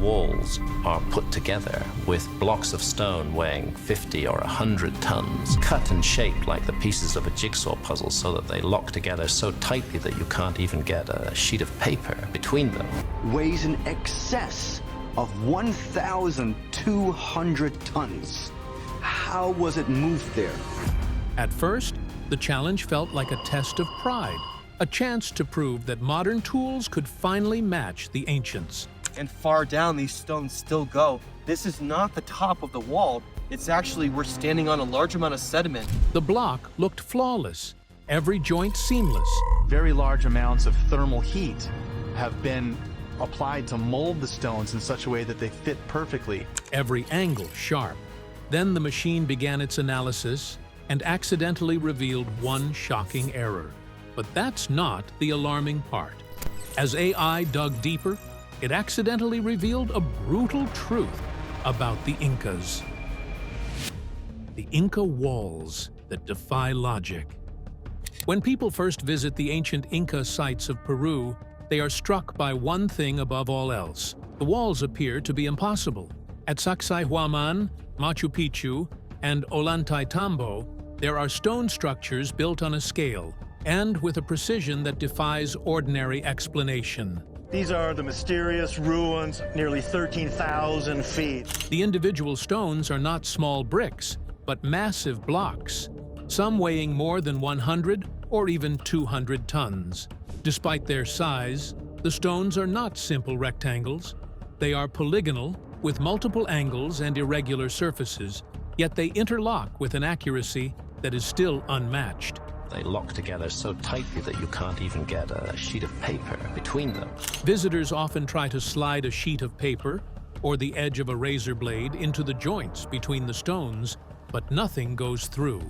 walls are put together with blocks of stone weighing 50 or 100 tons, cut and shaped like the pieces of a jigsaw puzzle so that they lock together so tightly that you can't even get a sheet of paper between them. Weighs in excess of 1,200 tons. How was it moved there? At first, the challenge felt like a test of pride, a chance to prove that modern tools could finally match the ancients. And far down these stones still go. This is not the top of the wall. It's actually, we're standing on a large amount of sediment. The block looked flawless, every joint seamless. Very large amounts of thermal heat have been applied to mold the stones in such a way that they fit perfectly. Every angle sharp. Then the machine began its analysis and accidentally revealed one shocking error. But that's not the alarming part. As AI dug deeper, it accidentally revealed a brutal truth about the Incas. The Inca walls that defy logic. When people first visit the ancient Inca sites of Peru, they are struck by one thing above all else. The walls appear to be impossible. At Sacsayhuaman, Machu Picchu, and Ollantaytambo, there are stone structures built on a scale and with a precision that defies ordinary explanation. These are the mysterious ruins, nearly 13,000 feet. The individual stones are not small bricks, but massive blocks, some weighing more than 100 or even 200 tons. Despite their size, the stones are not simple rectangles. They are polygonal, with multiple angles and irregular surfaces, yet they interlock with an accuracy that is still unmatched. They lock together so tightly that you can't even get a sheet of paper between them. Visitors often try to slide a sheet of paper or the edge of a razor blade into the joints between the stones, but nothing goes through.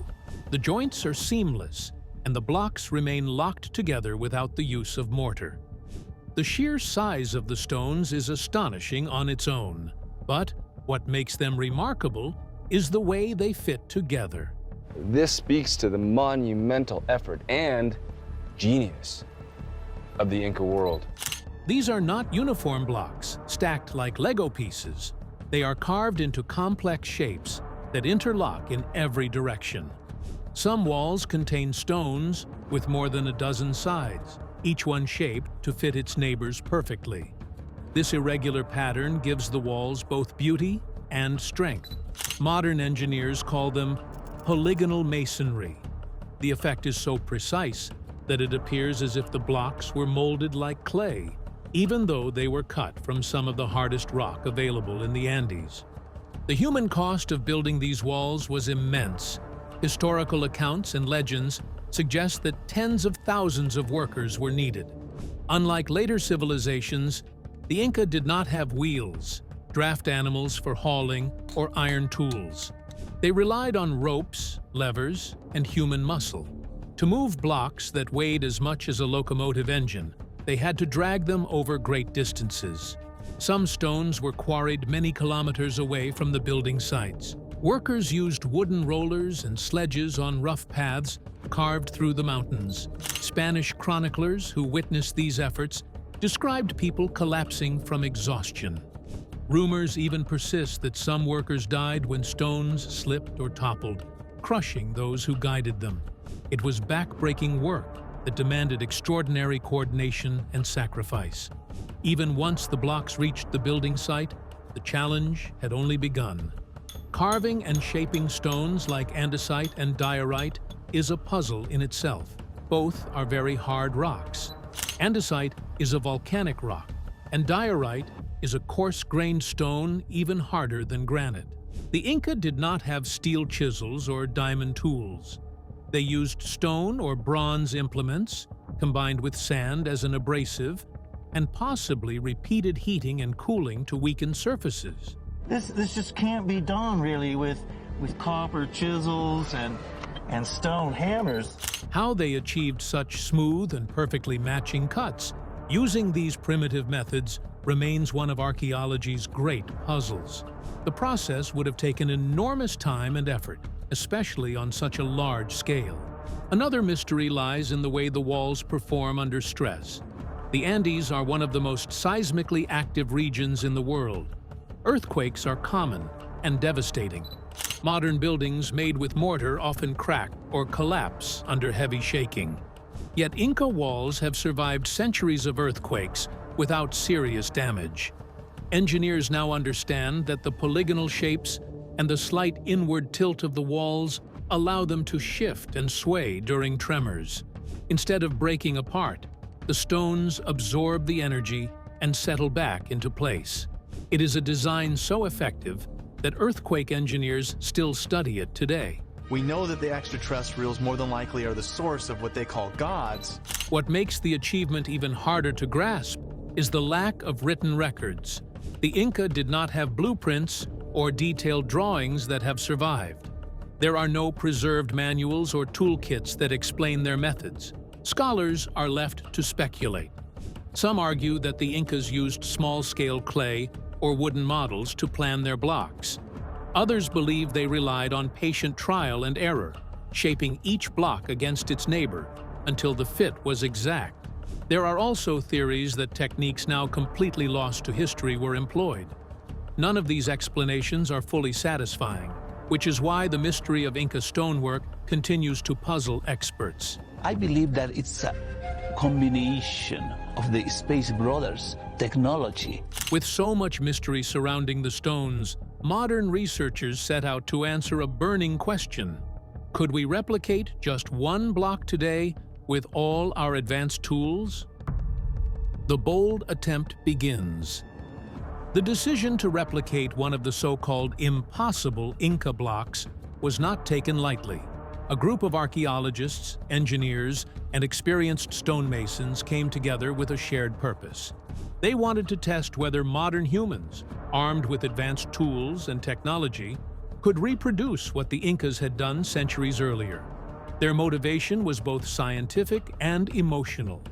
The joints are seamless, and the blocks remain locked together without the use of mortar. The sheer size of the stones is astonishing on its own, but what makes them remarkable is the way they fit together. This speaks to the monumental effort and genius of the Inca world. These are not uniform blocks, stacked like Lego pieces. They are carved into complex shapes that interlock in every direction. Some walls contain stones with more than a dozen sides, each one shaped to fit its neighbors perfectly. This irregular pattern gives the walls both beauty and strength. Modern engineers call them polygonal masonry. The effect is so precise that it appears as if the blocks were molded like clay, even though they were cut from some of the hardest rock available in the Andes. The human cost of building these walls was immense. Historical accounts and legends suggest that tens of thousands of workers were needed. Unlike later civilizations, the Inca did not have wheels, draft animals for hauling, or iron tools. They relied on ropes, levers, and human muscle. To move blocks that weighed as much as a locomotive engine, they had to drag them over great distances. Some stones were quarried many kilometers away from the building sites. Workers used wooden rollers and sledges on rough paths carved through the mountains. Spanish chroniclers who witnessed these efforts described people collapsing from exhaustion. Rumors even persist that some workers died when stones slipped or toppled, crushing those who guided them. It was back-breaking work that demanded extraordinary coordination and sacrifice. Even once the blocks reached the building site, the challenge had only begun. Carving and shaping stones like andesite and diorite is a puzzle in itself. Both are very hard rocks. Andesite is a volcanic rock, and diorite is a coarse-grained stone even harder than granite. The Inca did not have steel chisels or diamond tools. They used stone or bronze implements, combined with sand as an abrasive, and possibly repeated heating and cooling to weaken surfaces. This just can't be done really with copper chisels and stone hammers. How they achieved such smooth and perfectly matching cuts using these primitive methods remains one of archaeology's great puzzles. The process would have taken enormous time and effort, especially on such a large scale. Another mystery lies in the way the walls perform under stress. The Andes are one of the most seismically active regions in the world. Earthquakes are common and devastating. Modern buildings made with mortar often crack or collapse under heavy shaking. Yet Inca walls have survived centuries of earthquakes without serious damage. Engineers now understand that the polygonal shapes and the slight inward tilt of the walls allow them to shift and sway during tremors. Instead of breaking apart, the stones absorb the energy and settle back into place. It is a design so effective that earthquake engineers still study it today. We know that the extraterrestrials more than likely are the source of what they call gods. What makes the achievement even harder to grasp is the lack of written records. The Inca did not have blueprints or detailed drawings that have survived. There are no preserved manuals or toolkits that explain their methods. Scholars are left to speculate. Some argue that the Incas used small-scale clay or wooden models to plan their blocks. Others believe they relied on patient trial and error, shaping each block against its neighbor until the fit was exact. There are also theories that techniques now completely lost to history were employed. None of these explanations are fully satisfying, which is why the mystery of Inca stonework continues to puzzle experts. I believe that it's a combination of the Space Brothers' technology. With so much mystery surrounding the stones, modern researchers set out to answer a burning question. Could we replicate just one block today with all our advanced tools? The bold attempt begins. The decision to replicate one of the so-called impossible Inca blocks was not taken lightly. A group of archaeologists, engineers, and experienced stonemasons came together with a shared purpose. They wanted to test whether modern humans, armed with advanced tools and technology, could reproduce what the Incas had done centuries earlier. Their motivation was both scientific and emotional.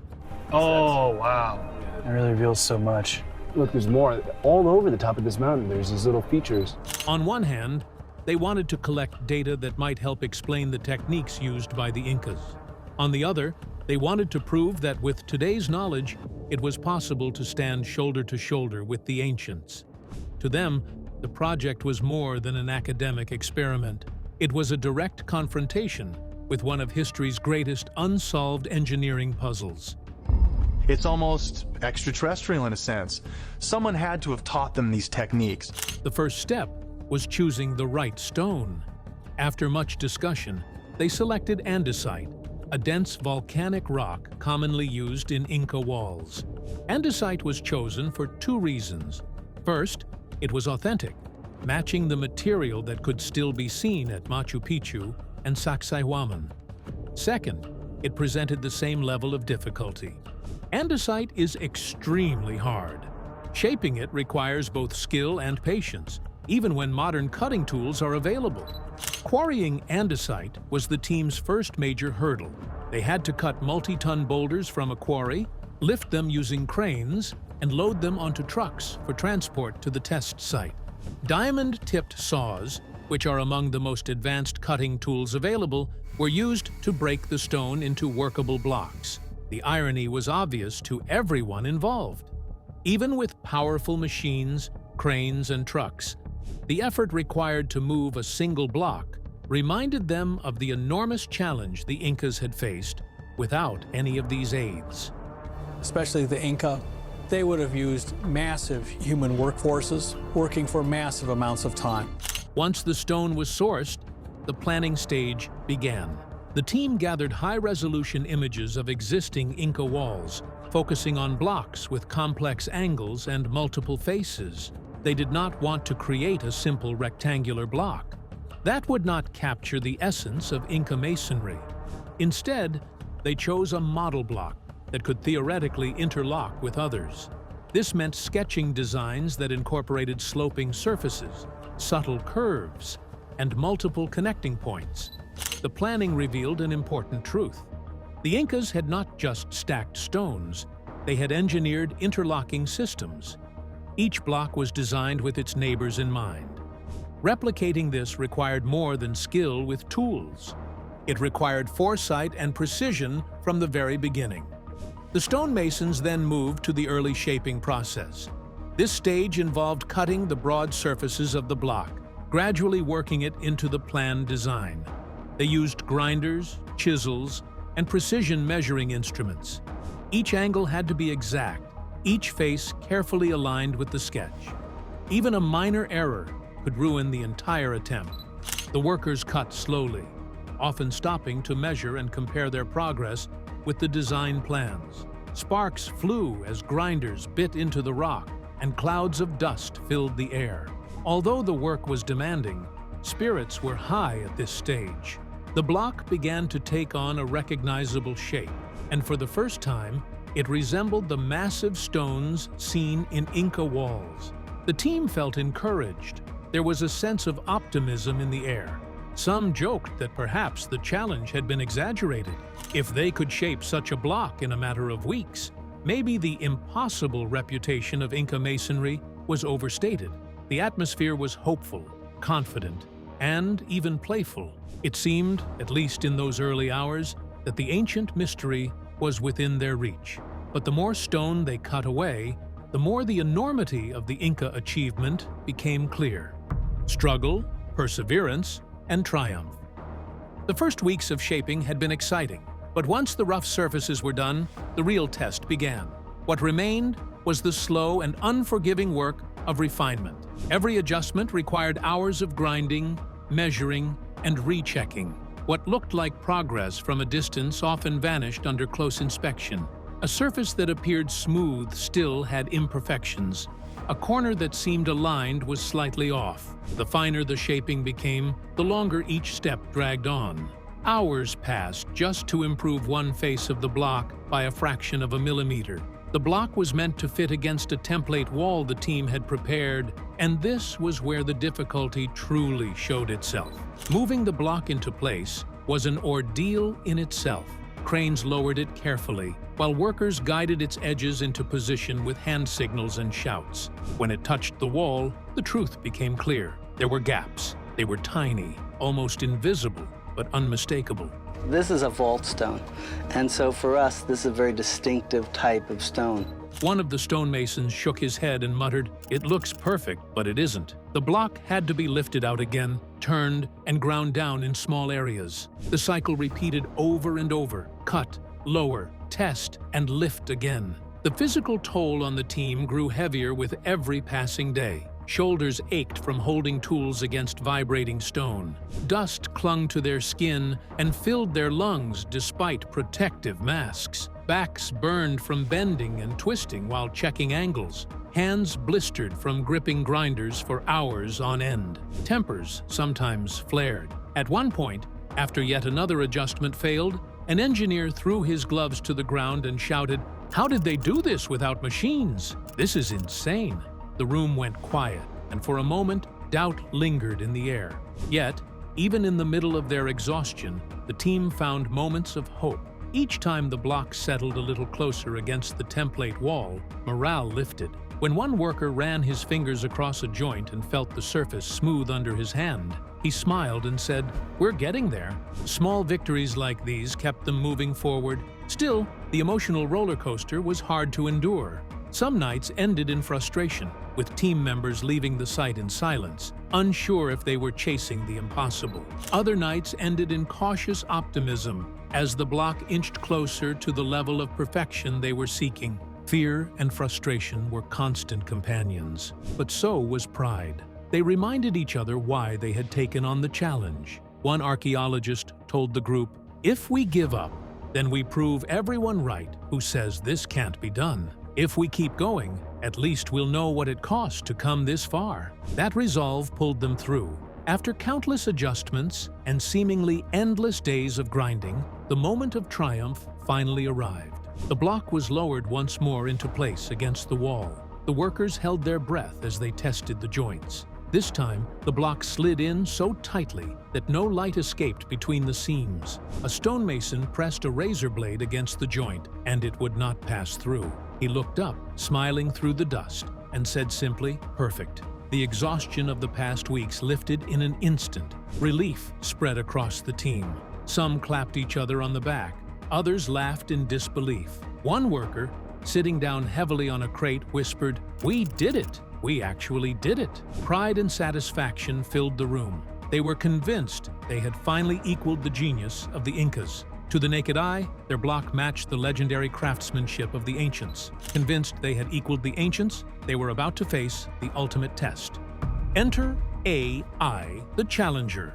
Oh, wow. It really reveals so much. Look, there's more. All over the top of this mountain, there's these little features. On one hand, they wanted to collect data that might help explain the techniques used by the Incas. On the other, they wanted to prove that with today's knowledge, it was possible to stand shoulder to shoulder with the ancients. To them, the project was more than an academic experiment. It was a direct confrontation with one of history's greatest unsolved engineering puzzles. It's almost extraterrestrial in a sense. Someone had to have taught them these techniques. The first step was choosing the right stone. After much discussion, they selected andesite, a dense volcanic rock commonly used in Inca walls. Andesite was chosen for two reasons. First, it was authentic, matching the material that could still be seen at Machu Picchu and Sacsayhuaman. Second, it presented the same level of difficulty. Andesite is extremely hard. Shaping it requires both skill and patience, even when modern cutting tools are available. Quarrying andesite was the team's first major hurdle. They had to cut multi-ton boulders from a quarry, lift them using cranes, and load them onto trucks for transport to the test site. Diamond-tipped saws, which are among the most advanced cutting tools available, were used to break the stone into workable blocks. The irony was obvious to everyone involved. Even with powerful machines, cranes, and trucks, the effort required to move a single block reminded them of the enormous challenge the Incas had faced without any of these aids. Especially the Inca, they would have used massive human workforces working for massive amounts of time. Once the stone was sourced, the planning stage began. The team gathered high-resolution images of existing Inca walls, focusing on blocks with complex angles and multiple faces. They did not want to create a simple rectangular block. That would not capture the essence of Inca masonry. Instead, they chose a model block that could theoretically interlock with others. This meant sketching designs that incorporated sloping surfaces, subtle curves, and multiple connecting points. The planning revealed an important truth. The Incas had not just stacked stones, they had engineered interlocking systems. Each block was designed with its neighbors in mind. Replicating this required more than skill with tools. It required foresight and precision from the very beginning. The stonemasons then moved to the early shaping process. This stage involved cutting the broad surfaces of the block, gradually working it into the planned design. They used grinders, chisels, and precision measuring instruments. Each angle had to be exact, each face carefully aligned with the sketch. Even a minor error could ruin the entire attempt. The workers cut slowly, often stopping to measure and compare their progress with the design plans. Sparks flew as grinders bit into the rock, and clouds of dust filled the air. Although the work was demanding, spirits were high at this stage. The block began to take on a recognizable shape, and for the first time, it resembled the massive stones seen in Inca walls. The team felt encouraged. There was a sense of optimism in the air. Some joked that perhaps the challenge had been exaggerated. If they could shape such a block in a matter of weeks, maybe the impossible reputation of Inca masonry was overstated. The atmosphere was hopeful, confident, and even playful. It seemed, at least in those early hours, that the ancient mystery was within their reach. But the more stone they cut away, the more the enormity of the Inca achievement became clear. Struggle, perseverance, and triumph. The first weeks of shaping had been exciting, but once the rough surfaces were done, the real test began. What remained was the slow and unforgiving work of refinement. Every adjustment required hours of grinding, measuring, and rechecking. What looked like progress from a distance often vanished under close inspection. A surface that appeared smooth still had imperfections. A corner that seemed aligned was slightly off. The finer the shaping became, the longer each step dragged on. Hours passed just to improve one face of the block by a fraction of a millimeter. The block was meant to fit against a template wall the team had prepared, and this was where the difficulty truly showed itself. Moving the block into place was an ordeal in itself. Cranes lowered it carefully, while workers guided its edges into position with hand signals and shouts. When it touched the wall, the truth became clear. There were gaps. They were tiny, almost invisible, but unmistakable. This is a vault stone, and so for us, this is a very distinctive type of stone. One of the stonemasons shook his head and muttered, "It looks perfect, but it isn't." The block had to be lifted out again, turned, and ground down in small areas. The cycle repeated over and over: cut, lower, test, and lift again. The physical toll on the team grew heavier with every passing day. Shoulders ached from holding tools against vibrating stone. Dust clung to their skin and filled their lungs despite protective masks. Backs burned from bending and twisting while checking angles. Hands blistered from gripping grinders for hours on end. Tempers sometimes flared. At one point, after yet another adjustment failed, an engineer threw his gloves to the ground and shouted, "How did they do this without machines? This is insane." The room went quiet, and for a moment, doubt lingered in the air. Yet, even in the middle of their exhaustion, the team found moments of hope. Each time the block settled a little closer against the template wall, morale lifted. When one worker ran his fingers across a joint and felt the surface smooth under his hand, he smiled and said, "We're getting there." Small victories like these kept them moving forward. Still, the emotional roller coaster was hard to endure. Some nights ended in frustration, with team members leaving the site in silence, unsure if they were chasing the impossible. Other nights ended in cautious optimism, as the block inched closer to the level of perfection they were seeking. Fear and frustration were constant companions, but so was pride. They reminded each other why they had taken on the challenge. One archaeologist told the group, "If we give up, then we prove everyone right who says this can't be done. If we keep going, at least we'll know what it cost to come this far." That resolve pulled them through. After countless adjustments and seemingly endless days of grinding, the moment of triumph finally arrived. The block was lowered once more into place against the wall. The workers held their breath as they tested the joints. This time, the block slid in so tightly that no light escaped between the seams. A stonemason pressed a razor blade against the joint, and it would not pass through. He looked up, smiling through the dust, and said simply, "Perfect." The exhaustion of the past weeks lifted in an instant. Relief spread across the team. Some clapped each other on the back, Others laughed in disbelief. One worker, sitting down heavily on a crate, whispered, "We did it! We actually did it!" Pride and satisfaction filled the room. They were convinced they had finally equaled the genius of the Incas. To the naked eye, their block matched the legendary craftsmanship of the ancients. Convinced they had equaled the ancients, they were about to face the ultimate test. Enter AI, the challenger.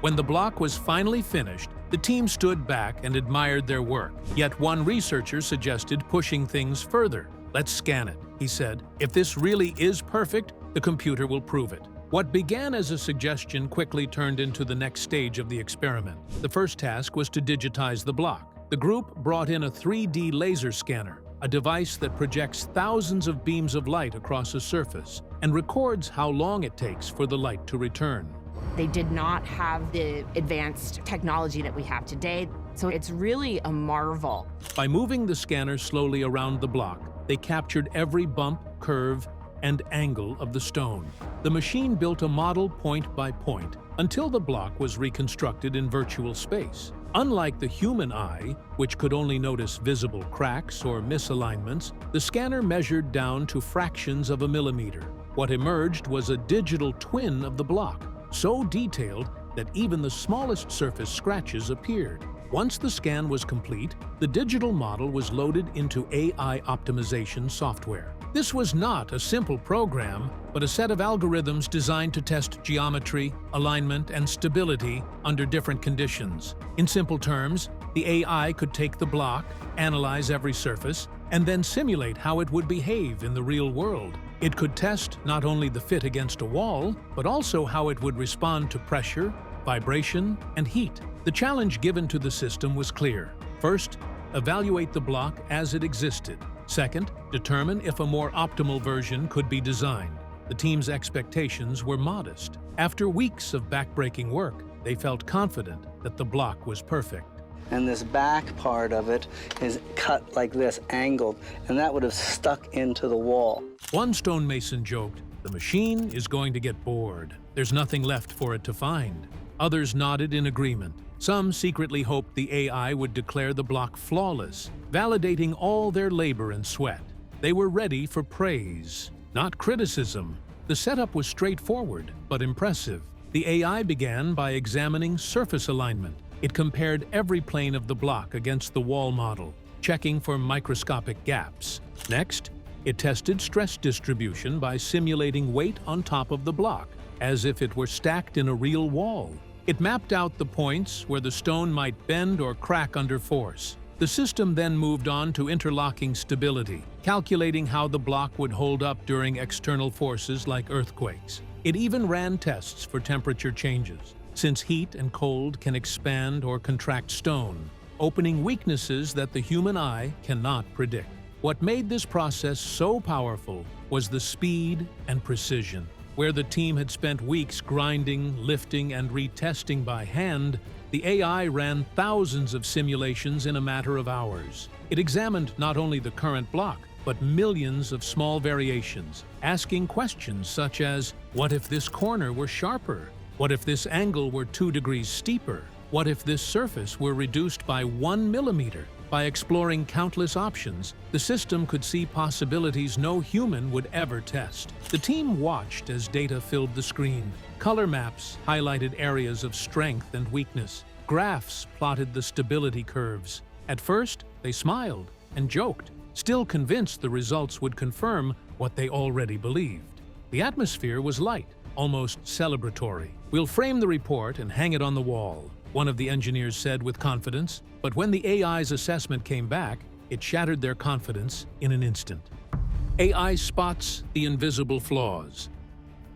When the block was finally finished, the team stood back and admired their work. Yet one researcher suggested pushing things further. "Let's scan it," he said. "If this really is perfect, the computer will prove it." What began as a suggestion quickly turned into the next stage of the experiment. The first task was to digitize the block. The group brought in a 3D laser scanner, a device that projects thousands of beams of light across a surface and records how long it takes for the light to return. They did not have the advanced technology that we have today, so it's really a marvel. By moving the scanner slowly around the block, they captured every bump, curve, and angle of the stone. The machine built a model point by point until the block was reconstructed in virtual space. Unlike the human eye, which could only notice visible cracks or misalignments, the scanner measured down to fractions of a millimeter. What emerged was a digital twin of the block, so detailed that even the smallest surface scratches appeared. Once the scan was complete, the digital model was loaded into AI optimization software. This was not a simple program, but a set of algorithms designed to test geometry, alignment, and stability under different conditions. In simple terms, the AI could take the block, analyze every surface, and then simulate how it would behave in the real world. It could test not only the fit against a wall, but also how it would respond to pressure, vibration, and heat. The challenge given to the system was clear. First, evaluate the block as it existed. Second, determine if a more optimal version could be designed. The team's expectations were modest. After weeks of backbreaking work, they felt confident that the block was perfect. And this back part of it is cut like this, angled, and that would have stuck into the wall. One stonemason joked, "The machine is going to get bored. There's nothing left for it to find." Others nodded in agreement. Some secretly hoped the AI would declare the block flawless, validating all their labor and sweat. They were ready for praise, not criticism. The setup was straightforward, but impressive. The AI began by examining surface alignment. It compared every plane of the block against the wall model, checking for microscopic gaps. Next, it tested stress distribution by simulating weight on top of the block, as if it were stacked in a real wall. It mapped out the points where the stone might bend or crack under force. The system then moved on to interlocking stability, calculating how the block would hold up during external forces like earthquakes. It even ran tests for temperature changes, since heat and cold can expand or contract stone, opening weaknesses that the human eye cannot predict. What made this process so powerful was the speed and precision. Where the team had spent weeks grinding, lifting, and retesting by hand, the AI ran thousands of simulations in a matter of hours. It examined not only the current block, but millions of small variations, asking questions such as, what if this corner were sharper? What if this angle were 2 degrees steeper? What if this surface were reduced by 1 millimeter? By exploring countless options, the system could see possibilities no human would ever test. The team watched as data filled the screen. Color maps highlighted areas of strength and weakness. Graphs plotted the stability curves. At first, they smiled and joked, still convinced the results would confirm what they already believed. The atmosphere was light, almost celebratory. "We'll frame the report and hang it on the wall," one of the engineers said with confidence. But when the AI's assessment came back, it shattered their confidence in an instant. AI spots the invisible flaws.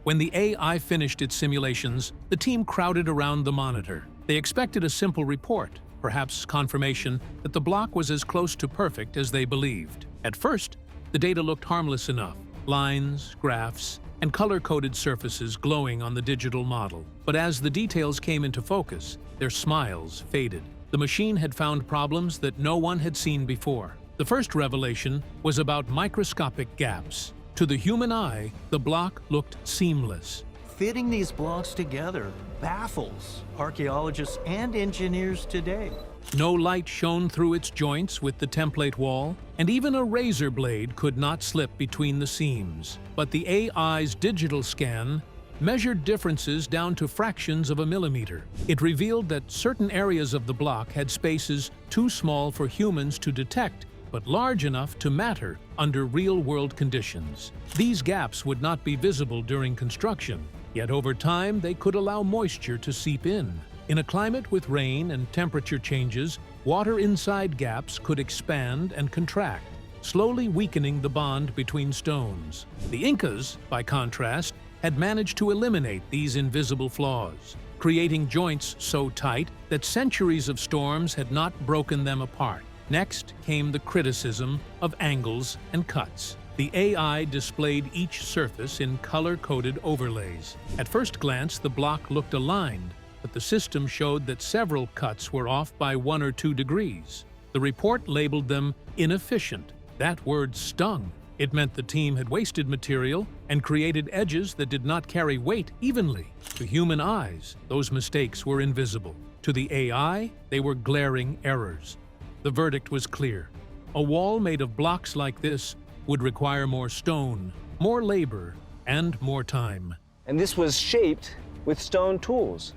When the AI finished its simulations, the team crowded around the monitor. They expected a simple report, perhaps confirmation that the block was as close to perfect as they believed. At first, the data looked harmless enough: lines, graphs, and color-coded surfaces glowing on the digital model. But as the details came into focus, their smiles faded. The machine had found problems that no one had seen before. The first revelation was about microscopic gaps. To the human eye, the block looked seamless. Fitting these blocks together baffles archaeologists and engineers today. No light shone through its joints with the template wall, and even a razor blade could not slip between the seams. But the AI's digital scan measured differences down to fractions of a millimeter. It revealed that certain areas of the block had spaces too small for humans to detect, but large enough to matter under real-world conditions. These gaps would not be visible during construction, yet over time they could allow moisture to seep in. In a climate with rain and temperature changes, water inside gaps could expand and contract, slowly weakening the bond between stones. The Incas, by contrast, had managed to eliminate these invisible flaws, creating joints so tight that centuries of storms had not broken them apart. Next came the criticism of angles and cuts. The AI displayed each surface in color-coded overlays. At first glance, the block looked aligned, but the system showed that several cuts were off by 1 or 2 degrees. The report labeled them inefficient. That word stung. It meant the team had wasted material and created edges that did not carry weight evenly. To human eyes, those mistakes were invisible. To the AI, they were glaring errors. The verdict was clear. A wall made of blocks like this would require more stone, more labor, and more time. And this was shaped with stone tools.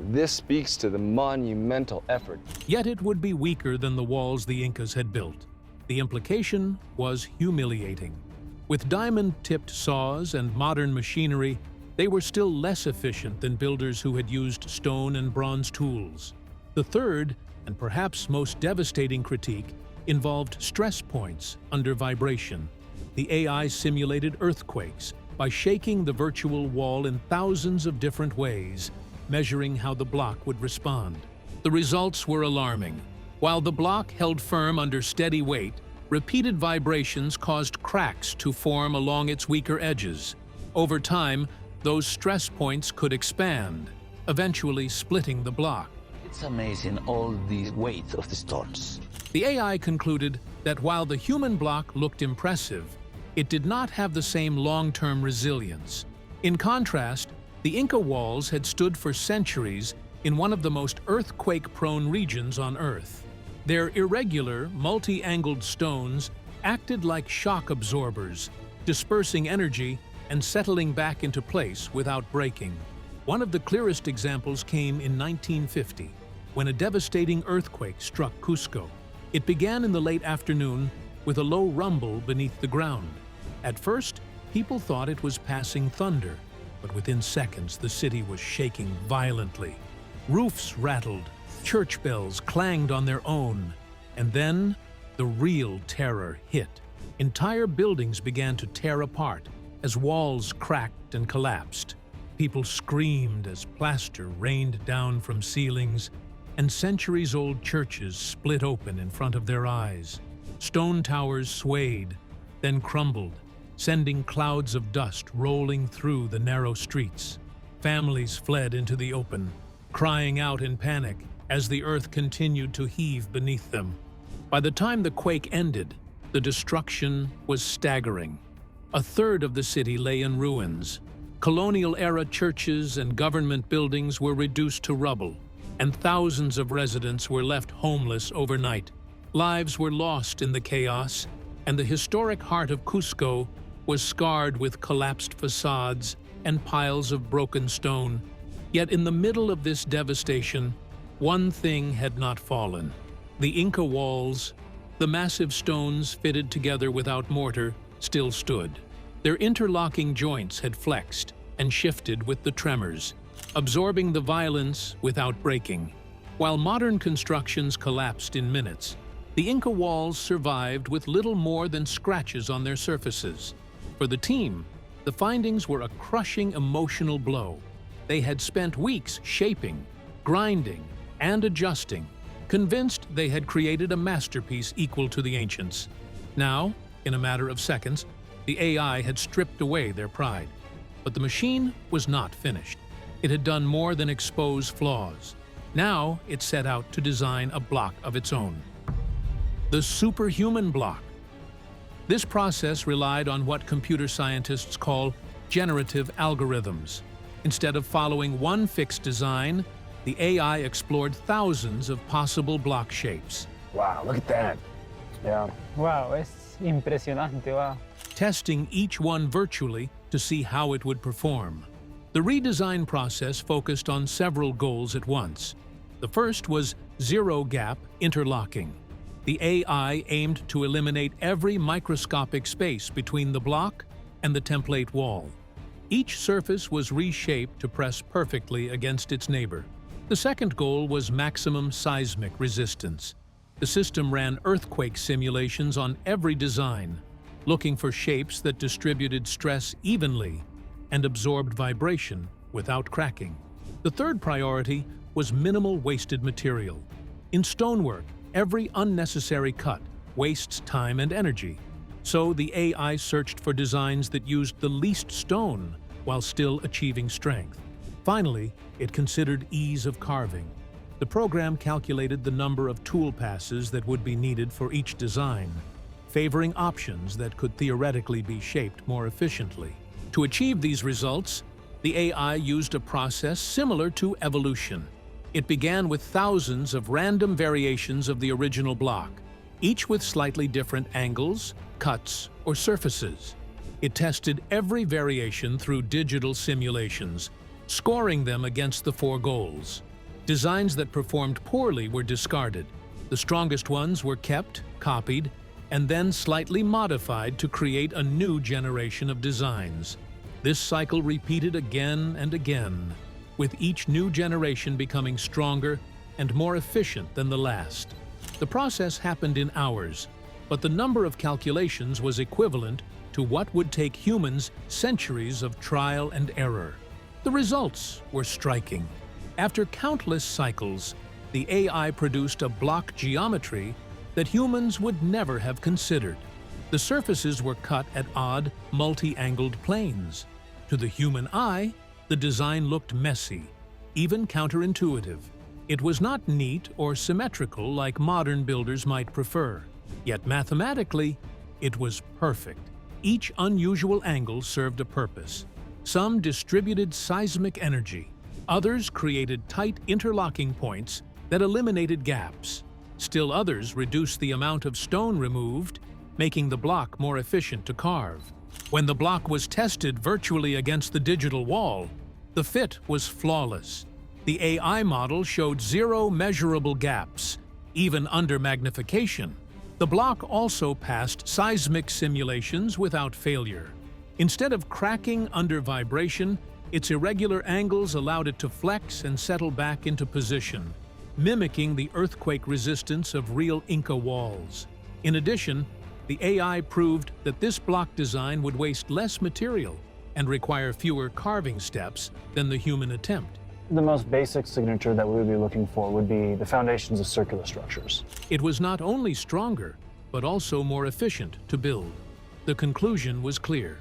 This speaks to the monumental effort. Yet it would be weaker than the walls the Incas had built. The implication was humiliating. With diamond-tipped saws and modern machinery, they were still less efficient than builders who had used stone and bronze tools. The third, and perhaps most devastating critique, involved stress points under vibration. The AI simulated earthquakes by shaking the virtual wall in thousands of different ways, measuring how the block would respond. The results were alarming. While the block held firm under steady weight, repeated vibrations caused cracks to form along its weaker edges. Over time, those stress points could expand, eventually splitting the block. It's amazing, all the weight of the stones. The AI concluded that while the human block looked impressive, it did not have the same long-term resilience. In contrast, the Inca walls had stood for centuries in one of the most earthquake-prone regions on Earth. Their irregular, multi-angled stones acted like shock absorbers, dispersing energy and settling back into place without breaking. One of the clearest examples came in 1950, when a devastating earthquake struck Cusco. It began in the late afternoon with a low rumble beneath the ground. At first, people thought it was passing thunder, but within seconds the city was shaking violently. Roofs rattled, church bells clanged on their own, and then the real terror hit. Entire buildings began to tear apart as walls cracked and collapsed. People screamed as plaster rained down from ceilings, and centuries-old churches split open in front of their eyes. Stone towers swayed, then crumbled, sending clouds of dust rolling through the narrow streets. Families fled into the open, crying out in panic as the earth continued to heave beneath them. By the time the quake ended, the destruction was staggering. A third of the city lay in ruins. Colonial-era churches and government buildings were reduced to rubble, and thousands of residents were left homeless overnight. Lives were lost in the chaos, and the historic heart of Cusco was scarred with collapsed facades and piles of broken stone. Yet in the middle of this devastation, one thing had not fallen. The Inca walls, the massive stones fitted together without mortar, still stood. Their interlocking joints had flexed and shifted with the tremors, absorbing the violence without breaking. While modern constructions collapsed in minutes, the Inca walls survived with little more than scratches on their surfaces. For the team, the findings were a crushing emotional blow. They had spent weeks shaping, grinding, and adjusting, convinced they had created a masterpiece equal to the ancients. Now, in a matter of seconds, the AI had stripped away their pride. But the machine was not finished. It had done more than expose flaws. Now it set out to design a block of its own. The superhuman block. This process relied on what computer scientists call generative algorithms. Instead of following one fixed design, The AI explored thousands of possible block shapes. Wow, look at that. Yeah. Wow, es impresionante, wow. Testing each one virtually to see how it would perform. The redesign process focused on several goals at once. The first was zero-gap interlocking. The AI aimed to eliminate every microscopic space between the block and the template wall. Each surface was reshaped to press perfectly against its neighbor. The second goal was maximum seismic resistance. The system ran earthquake simulations on every design, looking for shapes that distributed stress evenly and absorbed vibration without cracking. The third priority was minimal wasted material. In stonework, every unnecessary cut wastes time and energy. So the AI searched for designs that used the least stone while still achieving strength. Finally, it considered ease of carving. The program calculated the number of tool passes that would be needed for each design, favoring options that could theoretically be shaped more efficiently. To achieve these results, the AI used a process similar to evolution. It began with thousands of random variations of the original block, each with slightly different angles, cuts, or surfaces. It tested every variation through digital simulations, scoring them against the 4 goals. Designs that performed poorly were discarded. The strongest ones were kept, copied, and then slightly modified to create a new generation of designs. This cycle repeated again and again, with each new generation becoming stronger and more efficient than the last. The process happened in hours, but the number of calculations was equivalent to what would take humans centuries of trial and error. The results were striking. After countless cycles, the AI produced a block geometry that humans would never have considered. The surfaces were cut at odd, multi-angled planes. To the human eye, the design looked messy, even counterintuitive. It was not neat or symmetrical like modern builders might prefer. Yet mathematically, it was perfect. Each unusual angle served a purpose. Some distributed seismic energy. Others created tight interlocking points that eliminated gaps. Still others reduced the amount of stone removed, making the block more efficient to carve. When the block was tested virtually against the digital wall, the fit was flawless. The AI model showed 0 measurable gaps, even under magnification. The block also passed seismic simulations without failure. Instead of cracking under vibration, its irregular angles allowed it to flex and settle back into position, mimicking the earthquake resistance of real Inca walls. In addition, the AI proved that this block design would waste less material and require fewer carving steps than the human attempt. The most basic signature that we would be looking for would be the foundations of circular structures. It was not only stronger, but also more efficient to build. The conclusion was clear.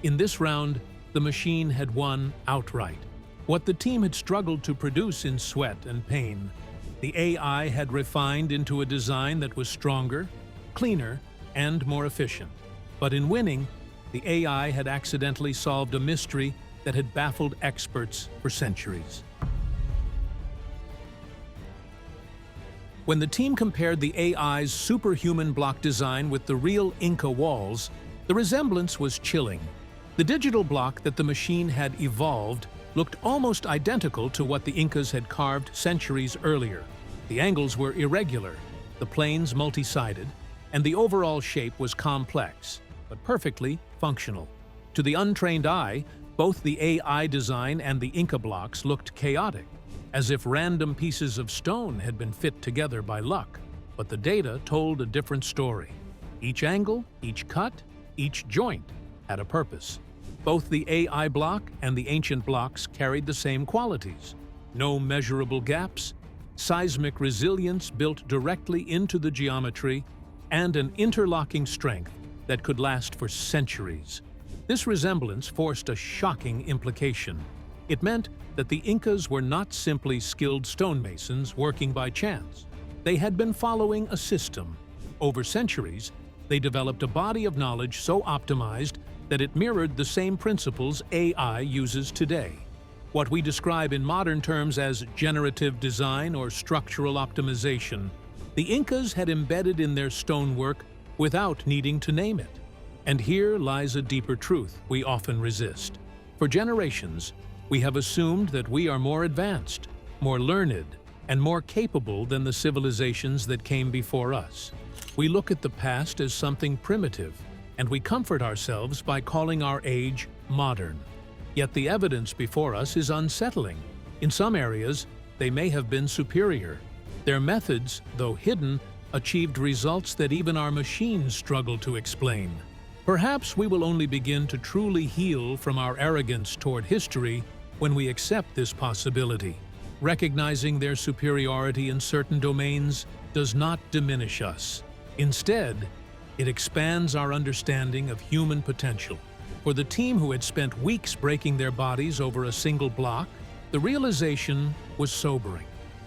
In this round, the machine had won outright. What the team had struggled to produce in sweat and pain, the AI had refined into a design that was stronger, cleaner, and more efficient. But in winning, the AI had accidentally solved a mystery that had baffled experts for centuries. When the team compared the AI's superhuman block design with the real Inca walls, the resemblance was chilling. The digital block that the machine had evolved looked almost identical to what the Incas had carved centuries earlier. The angles were irregular, the planes multi-sided, and the overall shape was complex, but perfectly functional. To the untrained eye, both the AI design and the Inca blocks looked chaotic, as if random pieces of stone had been fit together by luck. But the data told a different story. Each angle, each cut, each joint had a purpose. Both the AI block and the ancient blocks carried the same qualities. No measurable gaps, seismic resilience built directly into the geometry, and an interlocking strength that could last for centuries. This resemblance forced a shocking implication. It meant that the Incas were not simply skilled stonemasons working by chance. They had been following a system. Over centuries, they developed a body of knowledge so optimized that it mirrored the same principles AI uses today. what we describe in modern terms as generative design or structural optimization, the Incas had embedded in their stonework without needing to name it. And here lies a deeper truth we often resist. For generations, we have assumed that we are more advanced, more learned, and more capable than the civilizations that came before us. We look at the past as something primitive, and we comfort ourselves by calling our age modern. Yet the evidence before us is unsettling. In some areas, they may have been superior. Their methods, though hidden, achieved results that even our machines struggle to explain. Perhaps we will only begin to truly heal from our arrogance toward history when we accept this possibility. Recognizing their superiority in certain domains does not diminish us. Instead, it expands our understanding of human potential. For the team who had spent weeks breaking their bodies over a single block, the realization was sobering.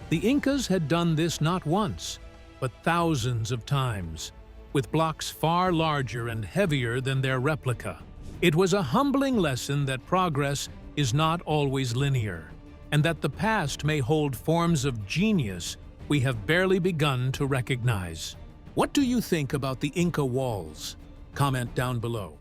The Incas had done this not once, but thousands of times, with blocks far larger and heavier than their replica. It was a humbling lesson that progress is not always linear, and that the past may hold forms of genius we have barely begun to recognize. What do you think about the Inca walls? Comment down below.